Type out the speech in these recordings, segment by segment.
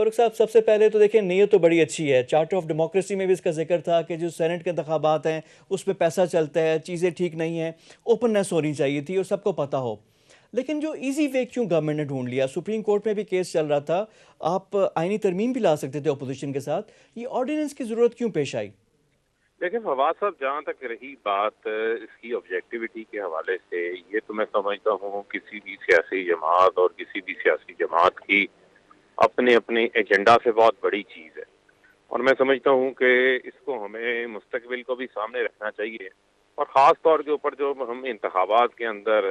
فاروق صاحب، سب سے پہلے تو دیکھیں نیت تو بڑی اچھی ہے. چارٹر آف ڈیموکریسی میں بھی اس کا ذکر تھا کہ جو سینٹ کے انتخابات ہیں اس پہ پیسہ چلتا ہے، چیزیں ٹھیک نہیں ہیں، اوپننیس ہونی چاہیے تھی اور سب کو پتہ ہو. لیکن جو ایزی وے کیوں گورنمنٹ نے ڈھونڈ لیا؟ سپریم کورٹ میں بھی کیس چل رہا تھا، آپ آئینی ترمیم بھی لا سکتے تھے اپوزیشن کے ساتھ، یہ آرڈیننس کی ضرورت کیوں پیش آئی؟ دیکھیں فواد صاحب، جہاں تک رہی بات اس کی آبجیکٹیوٹی کے حوالے سے، یہ تو میں سمجھتا ہوں کسی بھی سیاسی جماعت اور کسی بھی سیاسی جماعت کی اپنے اپنے ایجنڈا سے بہت بڑی چیز ہے، اور میں سمجھتا ہوں کہ اس کو ہمیں مستقبل کو بھی سامنے رکھنا چاہیے، اور خاص طور کے اوپر جو ہم انتخابات کے اندر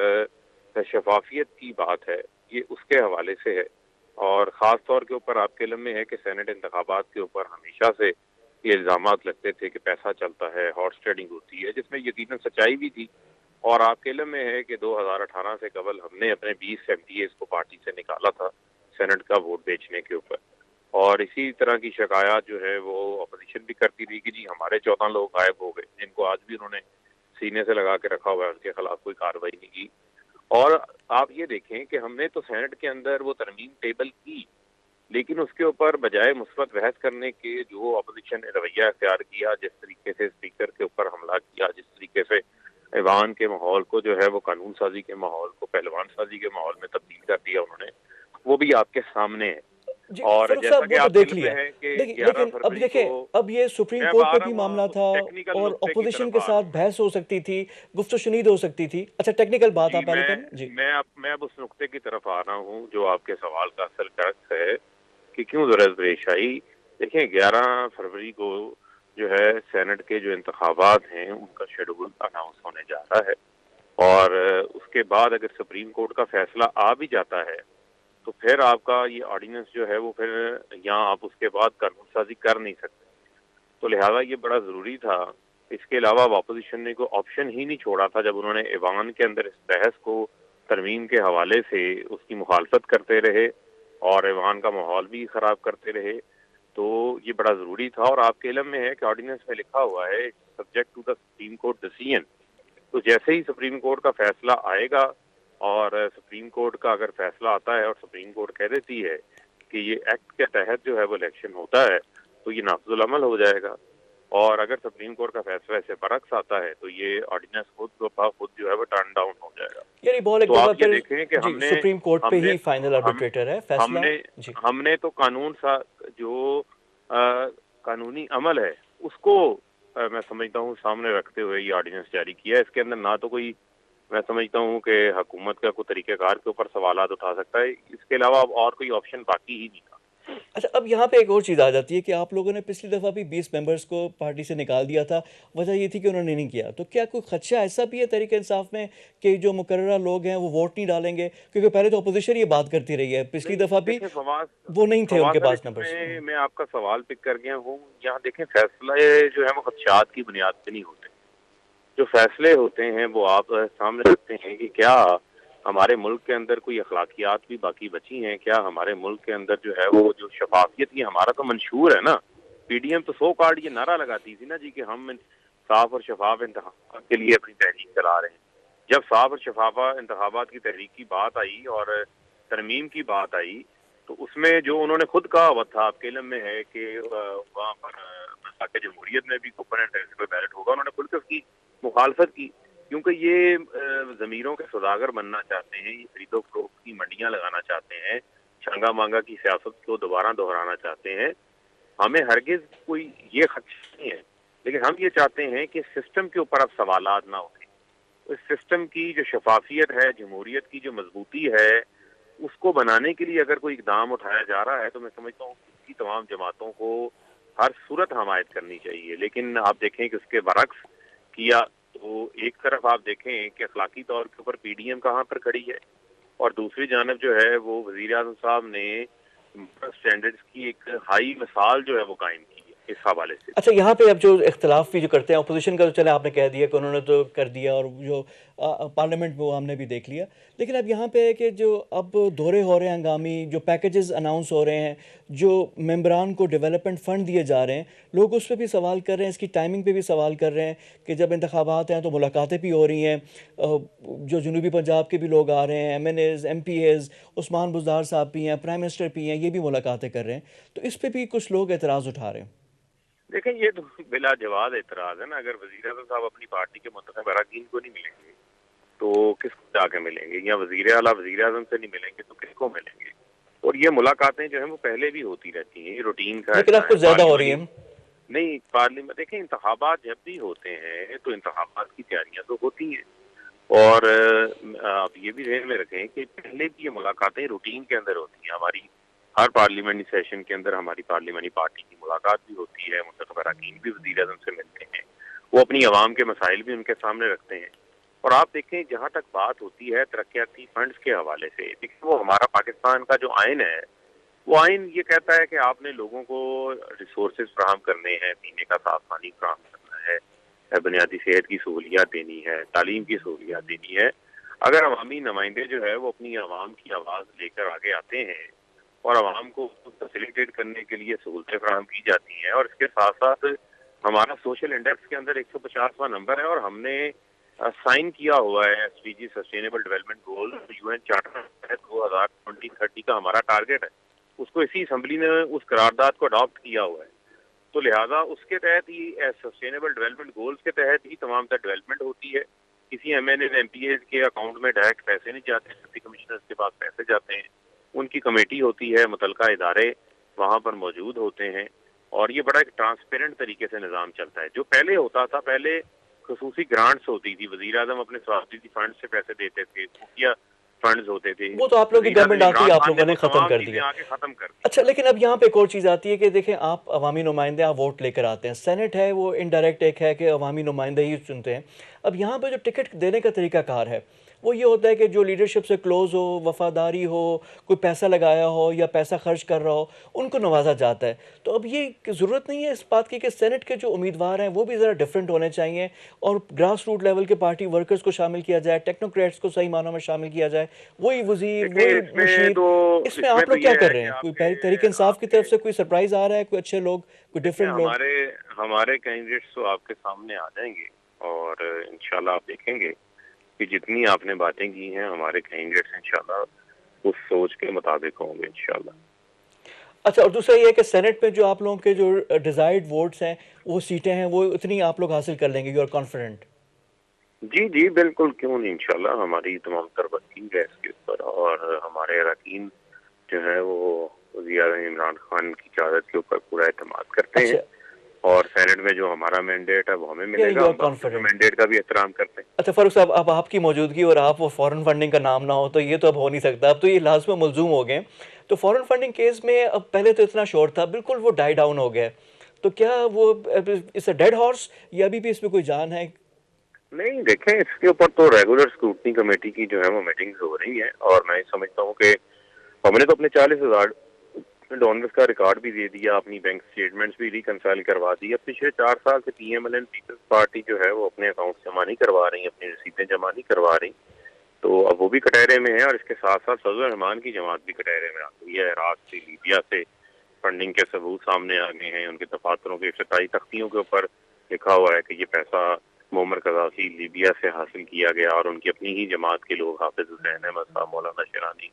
شفافیت کی بات ہے یہ اس کے حوالے سے ہے. اور خاص طور کے اوپر آپ کے علم میں ہے کہ سینٹ انتخابات کے اوپر ہمیشہ سے یہ الزامات لگتے تھے کہ پیسہ چلتا ہے، ہارس ٹریڈنگ ہوتی ہے، جس میں یقیناً سچائی بھی تھی. اور آپ کے علم میں ہے کہ 2018 سے قبل ہم نے اپنے 20 ایم پی ایز کو پارٹی سے نکالا تھا سینٹ کا ووٹ بیچنے کے اوپر، اور اسی طرح کی شکایات جو ہے وہ اپوزیشن بھی کرتی رہی کہ جی ہمارے 14 لوگ غائب ہو گئے، جن کو آج بھی انہوں نے سینے سے لگا کے رکھا ہوا ہے، ان کے خلاف کوئی کارروائی نہیں کی. اور آپ یہ دیکھیں کہ ہم نے تو سینٹ کے اندر وہ ترمیم ٹیبل کی، لیکن اس کے اوپر بجائے مثبت بحث کرنے کے جو اپوزیشن نے رویہ اختیار کیا، جس طریقے سے اسپیکر کے اوپر حملہ کیا، جس طریقے سے ایوان کے ماحول کو جو ہے وہ قانون سازی کے ماحول کو پہلوان سازی کے ماحول میں تبدیل کر دیا انہوں نے، وہ بھی آپ کے سامنے ہے. جی اور فاروق جیسا صاحب، کہ وہ تو آپ کے دیکھ علم میں لیا، ہے کہ گیارہ لیکن اب فروری کو دیکھیں، اب یہ سپریم میں اب کورٹ آ پہ رہا بھی ہوں معاملہ اس تھا ٹیکنیکل اور نقطے کی اپوزیشن طرف کے آ رہا ساتھ ہوں. بحث ہو سکتی تھی، گفت و شنید ہو سکتی تھی. اچھا ٹیکنیکل بات جی آپ پہلے کریں. جی میں اب اس نقطے کی طرف آ رہا ہوں جو آپ کے سوال کا اصل کرکس ہے کہ کیوں ضرورت پیش آئی. دیکھیں 11 فروری کو جو ہے سینٹ کے جو انتخابات ہیں ان کا شیڈول اناؤنس ہونے جا رہا ہے، اور اس کے بعد اگر سپریم کورٹ کا فیصلہ آ بھی جاتا ہے تو پھر آپ کا یہ آرڈیننس جو ہے وہ پھر یہاں آپ اس کے بعد قانون سازی کر نہیں سکتے. تو لہذا یہ بڑا ضروری تھا. اس کے علاوہ اپوزیشن نے کوئی آپشن ہی نہیں چھوڑا تھا جب انہوں نے ایوان کے اندر اس بحث کو ترمیم کے حوالے سے اس کی مخالفت کرتے رہے اور ایوان کا ماحول بھی خراب کرتے رہے. تو یہ بڑا ضروری تھا، اور آپ کے علم میں ہے کہ آرڈیننس میں لکھا ہوا ہے subject to the Supreme Court decision. تو جیسے ہی سپریم کورٹ کا فیصلہ آئے گا، اور سپریم کورٹ کا اگر فیصلہ آتا ہے اور سپریم کورٹ کہہ دیتی ہے کہ یہ ایکٹ کے تحت جو ہے وہ الیکشن ہوتا ہے تو یہ نافذ العمل ہو جائے گا. اور اگر سپریم کورٹ کا فیصلہ ایسے برعکس آتا ہے تو یہ آرڈیننس خود جو ہے وہ ٹرن ڈاؤن ہو جائے گا. یعنی بال ایک تو دفعہ آپ یہ پھر دیکھیں کہ جی سپریم کورٹ پہ ہی فائنل آربیٹریٹر ہے ہم فیصلہ. نے جی ہم نے تو قانون سا جو قانونی عمل ہے اس کو میں سمجھتا ہوں سامنے رکھتے ہوئے یہ آرڈیننس جاری کیا ہے. اس کے اندر نہ تو کوئی میں سمجھتا ہوں کہ حکومت کا کوئی طریقہ کار کے اوپر سوالات اٹھا سکتا ہے، اس کے علاوہ اب اور کوئی آپشن باقی ہی نہیں تھا. اچھا، اب یہاں پہ ایک اور چیز آ جاتی ہے کہ آپ لوگوں نے پچھلی دفعہ بھی 20 ممبرز کو پارٹی سے نکال دیا تھا، وجہ یہ تھی کہ انہوں نے نہیں کیا. تو کیا کوئی خدشہ ایسا بھی ہے تحریک انصاف میں کہ جو مقررہ لوگ ہیں وہ ووٹ نہیں ڈالیں گے؟ کیونکہ پہلے تو اپوزیشن یہ بات کرتی رہی ہے، پچھلی نہیں دفعہ بھی دیکھیں فواز وہ نہیں تھے ان کے صاحب، پاس اس نمبرز. میں آپ کا سوال پک کر گیا ہوں. یہاں دیکھیں فیصلے جو ہے وہ خدشات کی بنیاد پہ نہیں ہوتے. جو فیصلے ہوتے ہیں وہ آپ سامنے رکھتے ہیں کہ کیا ہمارے ملک کے اندر کوئی اخلاقیات بھی باقی بچی ہیں، کیا ہمارے ملک کے اندر جو ہے وہ جو شفافیت کی ہمارا تو منشور ہے نا. پی ڈی ایم تو سو کارڈ یہ نعرہ لگاتی تھی نا جی کہ ہم صاف اور شفاف انتخابات کے لیے اپنی تحریک چلا رہے ہیں. جب صاف اور شفاف انتخابات کی تحریک کی بات آئی اور ترمیم کی بات آئی تو اس میں جو انہوں نے خود کہا ہوا تھا، آپ کے علم میں ہے کہ وہاں پر مساق جمہوریت میں بھی اوپن اینڈ ٹیسٹیبل بیلٹ ہوگا، انہوں نے کھل کے اس کی مخالفت کی، کیونکہ یہ ضمیروں کے سوداگر بننا چاہتے ہیں، یہ خرید و فروخت کی منڈیاں لگانا چاہتے ہیں، چنگا مانگا کی سیاست کو دوبارہ دہرانا چاہتے ہیں. ہمیں ہرگز کوئی یہ خدشہ نہیں ہے، لیکن ہم یہ چاہتے ہیں کہ سسٹم کے اوپر اب سوالات نہ اٹھیں. اس سسٹم کی جو شفافیت ہے، جمہوریت کی جو مضبوطی ہے، اس کو بنانے کے لیے اگر کوئی اقدام اٹھایا جا رہا ہے تو میں سمجھتا ہوں کہ اس کی تمام جماعتوں کو ہر صورت حمایت کرنی چاہیے. لیکن آپ دیکھیں کہ اس کے برعکس کیا تو ایک طرف آپ دیکھیں کہ اخلاقی طور کے اوپر پی ڈی ایم کہاں پر کھڑی ہے، اور دوسری جانب جو ہے وہ وزیر اعظم صاحب نے اسٹینڈرڈز کی ایک ہائی مثال جو ہے وہ قائم کی ہے. اس حوالے سے. اچھا یہاں پہ اب جو اختلاف بھی جو کرتے ہیں اپوزیشن کا، تو چلے آپ نے کہہ دیا کہ انہوں نے تو کر دیا، اور جو پارلیمنٹ میں وہ ہم نے بھی دیکھ لیا، لیکن اب یہاں پہ ہے کہ جو اب دورے ہو رہے ہیں ہنگامی، جو پیکیجز اناؤنس ہو رہے ہیں، جو ممبران کو ڈیولپمنٹ فنڈ دیے جا رہے ہیں، لوگ اس پہ بھی سوال کر رہے ہیں، اس کی ٹائمنگ پہ بھی سوال کر رہے ہیں کہ جب انتخابات ہیں تو ملاقاتیں بھی ہو رہی ہیں، جو جنوبی پنجاب کے بھی لوگ آ رہے ہیں، M N As, M P As, Usman Buzdar صاحب بھی ہیں، پرائم منسٹر بھی ہیں، یہ بھی ملاقاتیں کر رہے ہیں، تو اس پہ بھی کچھ لوگ اعتراض اٹھا رہے ہیں. دیکھیں یہ تو بلا جواز اعتراض ہے نا. اگر وزیر اعظم صاحب اپنی پارٹی کے منتخب اراکین کو نہیں ملیں گے تو کس کو جا کے ملیں گے؟ یا وزیر اعلیٰ وزیر اعظم سے نہیں ملیں گے تو کس کو ملیں گے؟ اور یہ ملاقاتیں جو ہیں وہ پہلے بھی ہوتی رہتی ہیں، یہ روٹین کا لیکن اب کچھ زیادہ ہو رہی ہیں. نہیں پارلیمنٹ، دیکھیں انتخابات جب بھی ہوتے ہیں تو انتخابات کی تیاریاں تو ہوتی ہیں، اور آپ یہ بھی ذہن میں رکھیں کہ پہلے بھی یہ ملاقاتیں روٹین کے اندر ہوتی ہیں. ہماری ہر پارلیمنٹری سیشن کے اندر ہماری پارلیمنٹری پارٹی کی ملاقات بھی ہوتی ہے، منتخب اراکین بھی وزیر اعظم سے ملتے ہیں، وہ اپنی عوام کے مسائل بھی ان کے سامنے رکھتے ہیں. اور آپ دیکھیں جہاں تک بات ہوتی ہے ترقیاتی فنڈز کے حوالے سے، دیکھیں وہ ہمارا پاکستان کا جو آئین ہے، وہ آئین یہ کہتا ہے کہ آپ نے لوگوں کو ریسورسز فراہم کرنے ہیں، پینے کا صاف پانی فراہم کرنا ہے، بنیادی صحت کی سہولیات دینی ہے، تعلیم کی سہولیات دینی ہے. اگر عوامی نمائندے جو ہے وہ اپنی عوام کی آواز لے کر آگے آتے ہیں اور عوام کو فیسیلیٹیٹ کرنے کے لیے سہولتیں فراہم کی جاتی ہیں، اور اس کے ساتھ ساتھ ہمارا سوشل انڈیکس کے اندر 150واں نمبر ہے، اور ہم نے سائن کیا ہوا ہے S D G sustainable development goal, U N charter 2030 کا ہمارا ٹارگیٹ ہے، اس کو اسی اسمبلی نے اس قرارداد کو اڈاپٹ کیا ہوا ہے. تو لہٰذا اس کے تحت ہی سسٹینیبل ڈیولپمنٹ گولز کے تحت ہی تمام تر ڈیولپمنٹ ہوتی ہے. کسی M N M P As کے اکاؤنٹ میں ڈائریکٹ پیسے نہیں جاتے، ڈپٹی کمشنرز کے پاس پیسے جاتے ہیں، ان کی کمیٹی ہوتی ہے، متعلقہ ادارے وہاں پر موجود ہوتے ہیں، اور یہ بڑا ایک ٹرانسپیرنٹ طریقے سے نظام چلتا ہے. جو پہلے ہوتا تھا، پہلے خصوصی گرانٹس ہوتی تھی، وزیر اعظم اپنے سوسائٹی فنڈ سے پیسے دیتے تھے، خفیہ فنڈز ہوتے تھے، وہ تو آپ لوگوں کی گورنمنٹ آتی، آپ لوگوں نے ختم کر دیا. ختم کر دی. اچھا لیکن اب یہاں پہ ایک اور چیز آتی ہے کہ دیکھیں آپ عوامی نمائندے، آپ ووٹ لے کر آتے ہیں، سینٹ ہے وہ انڈائریکٹ ایک ہے کہ عوامی نمائندے ہی چنتے ہیں. اب یہاں پہ جو ٹکٹ دینے کا طریقہ کار ہے وہ یہ ہوتا ہے کہ جو لیڈرشپ سے کلوز ہو، وفاداری ہو، کوئی پیسہ لگایا ہو یا پیسہ خرچ کر رہا ہو، ان کو نوازا جاتا ہے. تو اب یہ ضرورت نہیں ہے اس بات کی کہ سینٹ کے جو امیدوار ہیں وہ بھی ذرا ڈیفرنٹ ہونے چاہیے، اور گراس روٹ لیول کے پارٹی ورکرز کو شامل کیا جائے، ٹیکنوکریٹس کو صحیح معنوں میں شامل کیا جائے، وہی وزیر، وہی مشیر. اس میں آپ لوگ کیا کر رہے ہیں؟ کوئی تحریک انصاف کی طرف سے کوئی سرپرائز آ رہا ہے، کوئی اچھے لوگ، کوئی ڈیفرنٹ لوگ؟ ہمارے کینڈیڈیٹس تو آپ کے سامنے آ جائیں گے، اور انشاءاللہ آپ دیکھیں گے کہ جتنی آپ نے باتیں کی ہیں ہمارے کینڈیڈیٹس انشاءاللہ اس سوچ کے مطابق ہوں گے انشاءاللہ. اچھا، اور دوسرا یہ ہے کہ سینٹ میں جو آپ لوگوں کے جو ڈیزائرڈ ووٹس ہیں، وہ سیٹیں ہیں، وہ اتنی آپ لوگ حاصل کر لیں گے، یو آر کانفیڈنٹ؟ جی بالکل، کیوں نہیں، انشاءاللہ ہماری تمام تر وکیل ہے اس کے اوپر، اور ہمارے اراکین جو ہے وہ وزیر اعظم عمران خان کی قیادت کے اوپر پورا اعتماد کرتے ہیں، اور سینٹ میں جو ہمارا مینڈیٹ ہے وہ ہمیں ملے گا، ہم مینڈیٹ کا بھی احترام کرتے ہیں. اچھا فاروق صاحب، اب آپ کی موجودگی اور آپ وہ فورن فنڈنگ کا نام نہ ہو تو یہ تو اب ہو نہیں سکتا، اب تو یہ لازم ملزوم ہو گئے. تو فورن فنڈنگ کیس میں اب پہلے تو اتنا شور تھا، بالکل وہ ڈائی ڈاؤن ہو گیا، تو کیا وہ اس اے ڈیڈ ہارس یا ابھی بھی اس میں کوئی جان ہے؟ نہیں دیکھیں، اس کے اوپر تو ریگولر اسکروٹنی کمیٹی کی جو ہے وہ میٹنگز ہو رہی ہیں، اور میں سمجھتا ہوں کہ ہم نے تو اپنے 40,000 ڈونرز کا ریکارڈ بھی دے دیا، اپنی بینک سٹیٹمنٹس بھی ریکنسائل کروا دی. اب پچھلے 4 سال سے P M L N Peoples Party جو ہے وہ اپنے اکاؤنٹ جمع نہیں کروا رہی، اپنی رسیدیں جمع نہیں کروا رہی، تو اب وہ بھی کٹہرے میں ہے، اور اس کے ساتھ ساتھ فضل الرحمان کی جماعت بھی کٹہرے میں آ گئی ہے. عراق سے، لیبیا سے فنڈنگ کے ثبوت سامنے آ گئے ہیں، ان کے دفاتروں کے افتتاحی تختیوں کے اوپر لکھا ہوا ہے کہ یہ پیسہ معمر قذافی لیبیا سے حاصل کیا گیا، اور ان کی اپنی ہی جماعت کے لوگ، حافظ حسین احمد صاحب، مولانا شیرانی،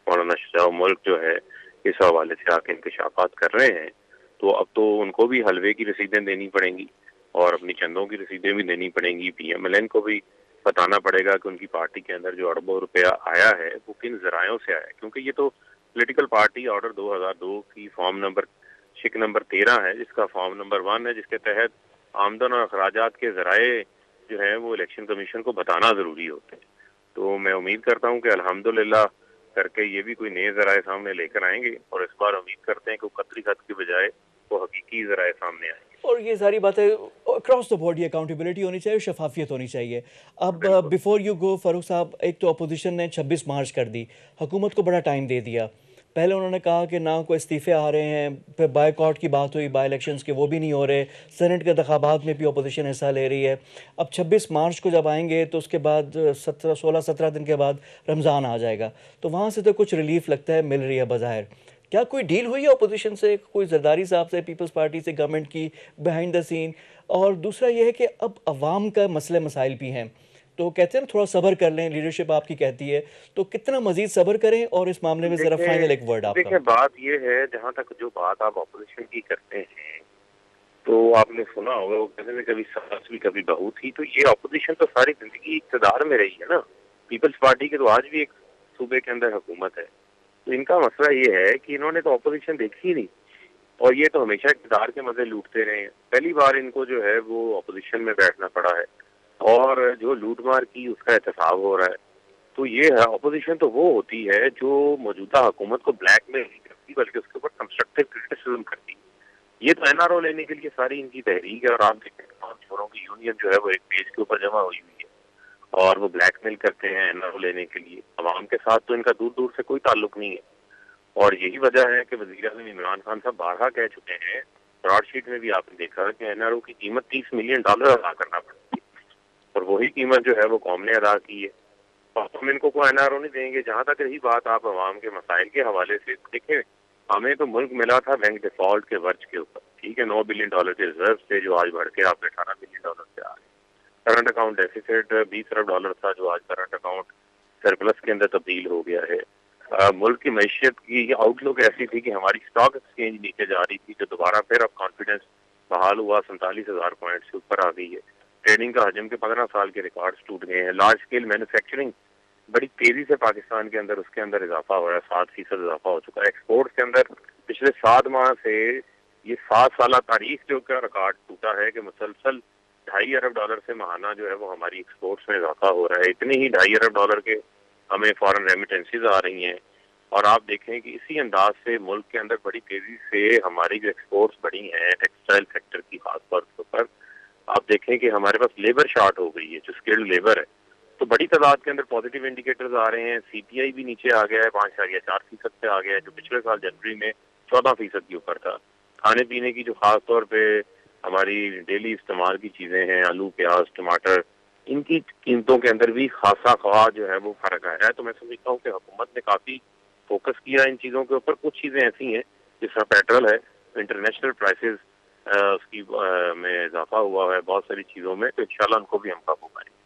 مولانا شجاع ملک جو ہے اس حوالے سے آ کے انکشافات کر رہے ہیں. تو اب تو ان کو بھی حلوے کی رسیدیں دینی پڑیں گی، اور اپنی چندوں کی رسیدیں بھی دینی پڑیں گی. پی ایم ایل این کو بھی بتانا پڑے گا کہ ان کی پارٹی کے اندر جو اربوں روپیہ آیا ہے وہ کن ذرائعوں سے آیا ہے، کیونکہ یہ تو پولیٹیکل پارٹی آرڈر 2002 کی فارم نمبر شک نمبر 13 ہے، جس کا فارم نمبر 1 ہے، جس کے تحت آمدن اور اخراجات کے ذرائع جو ہیں وہ الیکشن کمیشن کو بتانا ضروری ہوتے ہیں. تو میں امید کرتا ہوں کہ الحمدللہ کر کے یہ بھی کوئی نئے ذرائع سامنے لے کر آئیں گے، اور اس بار امید کرتے ہیں کہ وہ قطری خط کی بجائے وہ حقیقی ذرائع سامنے آئیں گے. اور یہ ساری باتیں اکراس دا بورڈ، یہ اکاؤنٹیبلٹی ہونی چاہیے، شفافیت ہونی چاہیے. اب بیفور یو گو فاروق صاحب، ایک تو اپوزیشن نے 26 مارچ کر دی، حکومت کو بڑا ٹائم دے دیا، پہلے انہوں نے کہا کہ نہ کوئی استعفے آ رہے ہیں، پھر بائیکاٹ کی بات ہوئی بائی الیکشنز کے، وہ بھی نہیں ہو رہے، سینٹ کے انتخابات میں بھی اپوزیشن حصہ لے رہی ہے۔ اب 26 مارچ کو جب آئیں گے تو اس کے بعد 16-17 دن کے بعد رمضان آ جائے گا، تو وہاں سے تو کچھ ریلیف لگتا ہے مل رہی ہے بظاہر۔ کیا کوئی ڈیل ہوئی ہے اپوزیشن سے، کوئی زرداری صاحب سے، پیپلز پارٹی سے، گورنمنٹ کی بیہائنڈ دا سین؟ اور دوسرا یہ ہے کہ اب عوام کا مسئلے مسائل بھی ہیں، تو کہتے ہیں نا تھوڑا صبر کر لیں، لیڈرشپ آپ کی کہتی ہے، تو کتنا مزید صبر کریں؟ اور اس معاملے میں ذرا فائنل ایک ورڈ آپ کا۔ دیکھیں بات یہ ہے، جہاں تک جو بات آپ اپوزیشن کی کرتے ہیں تو آپ نے سنا ہوگا وہ کہتے ہیں کبھی ساس بھی کبھی بہو تھی، تو یہ اپوزیشن تو ساری زندگی اقتدار میں رہی ہے نا۔ پیپلز پارٹی کے تو آج بھی ایک صوبے کے اندر حکومت ہے، تو ان کا مسئلہ یہ ہے کہ انہوں نے تو اپوزیشن دیکھی ہی نہیں، اور یہ تو ہمیشہ اقتدار کے مزے لوٹتے رہے ہیں۔ پہلی بار ان کو جو ہے وہ اپوزیشن میں بیٹھنا پڑا ہے، اور جو لوٹ مار کی اس کا احتساب ہو رہا ہے۔ تو یہ ہے اپوزیشن، تو وہ ہوتی ہے جو موجودہ حکومت کو بلیک میل نہیں کرتی بلکہ اس کے اوپر کنسٹرکٹیو کرٹیسزم کرتی ہے۔ یہ تو این آر او لینے کے لیے ساری ان کی تحریک ہے، اور آپ دیکھیں تمام چوروں کی یونین جو ہے وہ ایک پیج کے اوپر جمع ہوئی ہوئی ہے، اور وہ بلیک میل کرتے ہیں این آر او لینے کے لیے۔ عوام کے ساتھ تو ان کا دور دور سے کوئی تعلق نہیں ہے، اور یہی وجہ ہے کہ وزیر اعظم عمران خان صاحب بارہا کہہ چکے ہیں، براڈ شیٹ میں بھی آپ نے دیکھا کہ این آر او کی قیمت $30 ملین ادا کرنا پڑتی ہے، اور وہی قیمت جو ہے وہ قوم نے ادا کی ہے۔ ہم ان کو کوئی این آر او نہیں دیں گے۔ جہاں تک رہی بات آپ عوام کے مسائل کے حوالے سے، دیکھیں ہمیں تو ملک ملا تھا بینک ڈیفالٹ کے ورچ کے اوپر، ٹھیک ہے، $9 بلین کے ریزرو سے جو آج بڑھ کے آپ $18 بلین سے آ رہے ہیں۔ کرنٹ اکاؤنٹ ڈیفیسٹ $20 ارب تھا جو آج کرنٹ اکاؤنٹ سرپلس کے اندر تبدیل ہو گیا ہے۔ ملک کی معیشت کی آؤٹ لک ایسی تھی کہ ہماری اسٹاک ایکسچینج نیچے جا رہی تھی، جو دوبارہ پھر اب کانفیڈنس بحال ہوا، 47,000 پوائنٹ سے اوپر آ گئی ہے۔ ٹریڈنگ کا حجم کے 15 سال کے ریکارڈز ٹوٹ گئے ہیں۔ لارج اسکیل مینوفیکچرنگ بڑی تیزی سے پاکستان کے اندر اس کے اندر اضافہ ہو رہا ہے، 7% اضافہ ہو چکا ہے۔ ایکسپورٹ کے اندر پچھلے 7 ماہ سے یہ 7 سالہ تاریخ جو کا ریکارڈ ٹوٹا ہے کہ مسلسل $2.5 ارب سے ماہانہ جو ہے وہ ہماری ایکسپورٹس میں اضافہ ہو رہا ہے۔ اتنے ہی $2.5 ارب کے ہمیں فارن ریمیٹنسز آ رہی ہیں، اور آپ دیکھیں کہ اسی انداز سے ملک کے اندر بڑی تیزی سے ہماری جو ایکسپورٹس بڑی ہیں ٹیکسٹائل سیکٹر کی خاص طور پر، آپ دیکھیں کہ ہمارے پاس لیبر شارٹ ہو گئی ہے، جو اسکلڈ لیبر ہے، تو بڑی تعداد کے اندر پازیٹیو انڈیکیٹرز آ رہے ہیں۔ سی پی آئی بھی نیچے آ گیا ہے، 5.4% پہ آ گیا ہے، جو پچھلے سال جنوری میں 14% کے اوپر تھا۔ کھانے پینے کی جو خاص طور پہ ہماری ڈیلی استعمال کی چیزیں ہیں، آلو، پیاز، ٹماٹر، ان کی قیمتوں کے اندر بھی خاصا خواہ جو ہے وہ فرق آیا ہے۔ تو میں سمجھتا ہوں کہ حکومت نے کافی فوکس کیا ان چیزوں کے اوپر۔ کچھ چیزیں ایسی ہیں جس طرح پیٹرول ہے، انٹرنیشنل پرائسز اس کی میں اضافہ ہوا ہے بہت ساری چیزوں میں، تو انشاءاللہ ان کو بھی ہم قابو پائیں گے۔